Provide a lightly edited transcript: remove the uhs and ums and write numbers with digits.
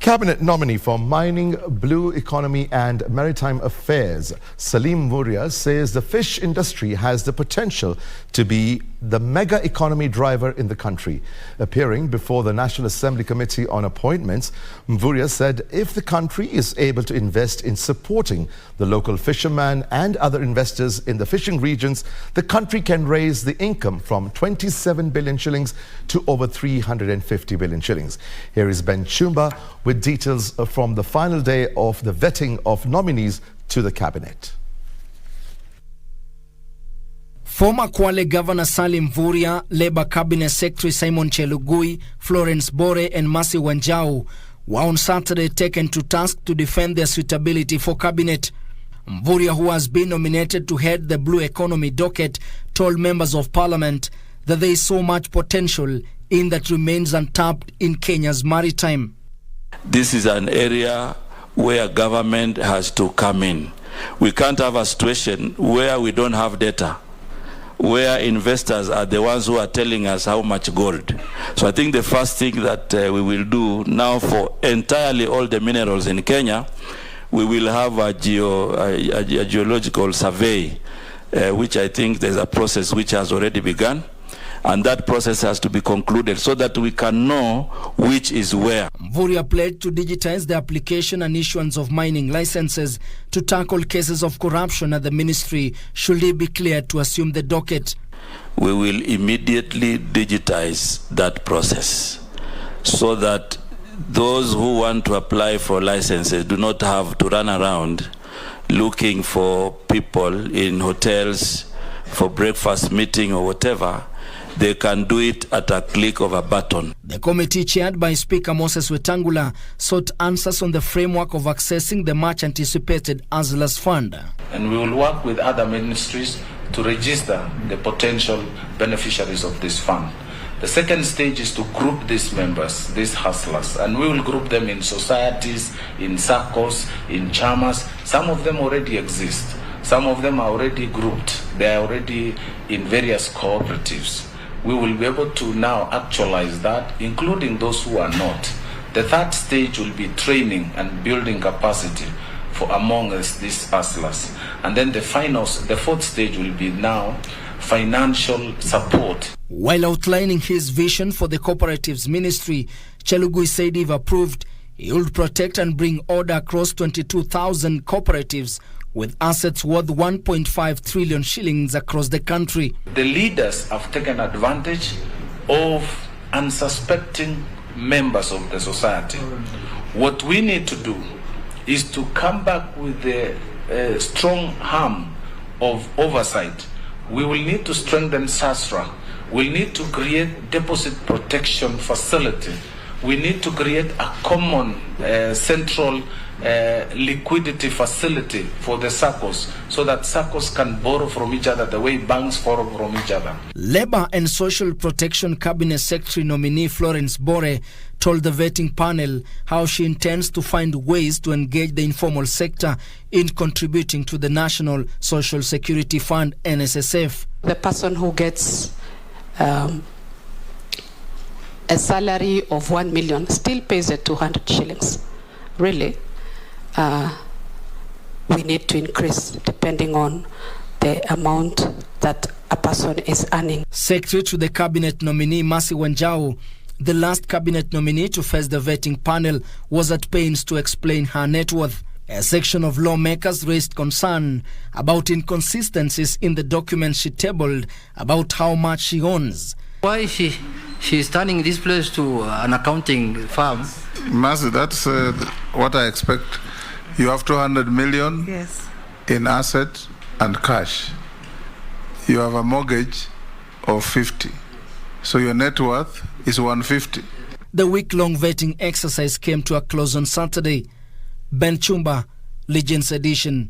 Cabinet nominee for Mining, Blue Economy and Maritime Affairs, Salim Mvurya, says the fish industry has the potential to be the mega economy driver in the country. Appearing before the National Assembly Committee on Appointments, Mvurya said if the country is able to invest in supporting the local fishermen and other investors in the fishing regions, the country can raise the income from 27 billion shillings to over 350 billion shillings. Here is Ben Chumba with details from the final day of the vetting of nominees to the cabinet. Former Kwale Governor Salim Mvurya, Labour Cabinet Secretary Simon Chelugui, Florence Bore and Mercy Wanjau were on Saturday taken to task to defend their suitability for cabinet. Mvurya, who has been nominated to head the Blue Economy docket, told members of parliament that there is so much potential in that remains untapped in Kenya's maritime. This is an area where government has to come in. We can't have a situation where we don't have data, where investors are the ones who are telling us how much gold. So I think the first thing that we will do now for entirely all the minerals in Kenya, we will have a geological survey, which I think there's a process which has already begun. And that process has to be concluded so that we can know which is where. Mvurya pledged to digitize the application and issuance of mining licenses to tackle cases of corruption at the ministry should he be cleared to assume the docket. We will immediately digitize that process so that those who want to apply for licenses do not have to run around looking for people in hotels for breakfast meeting or whatever. They can do it at a click of a button. The committee, chaired by Speaker Moses Wetangula, sought answers on the framework of accessing the much-anticipated ASLA's fund. And we will work with other ministries to register the potential beneficiaries of this fund. The second stage is to group these members, these hustlers, and we will group them in societies, in circles, in chamas. Some of them already exist. Some of them are already grouped. They are already in various cooperatives. We will be able to now actualize that, including those who are not. The third stage will be training and building capacity for among us these hustlers. And then the fourth stage will be now financial support. While outlining his vision for the cooperatives ministry, Chelugui said if approved, he would protect and bring order across 22,000 cooperatives with assets worth 1.5 trillion shillings across the country. The leaders have taken advantage of unsuspecting members of the society. What we need to do is to come back with the strong arm of oversight. We will need to strengthen SASRA. We need to create deposit protection facility. We need to create a common central liquidity facility for the SACCOs so that SACCOs can borrow from each other the way banks borrow from each other. Labour and Social Protection Cabinet Secretary nominee Florence Bore told the vetting panel how she intends to find ways to engage the informal sector in contributing to the National Social Security Fund, NSSF. The person who gets a salary of 1 million still pays at 200 shillings. Really, we need to increase depending on the amount that a person is earning. Secretary to the cabinet nominee Mercy Wanjau, the last cabinet nominee to face the vetting panel, was at pains to explain her net worth. A section of lawmakers raised concern about inconsistencies in the documents she tabled about how much she owns. Why she's turning this place to an accounting firm? Mercy, that's what I expect. You have 200 million in asset and cash. You have a mortgage of 50. So your net worth is 150. The week-long vetting exercise came to a close on Saturday. Ben Chumba, Legends Edition.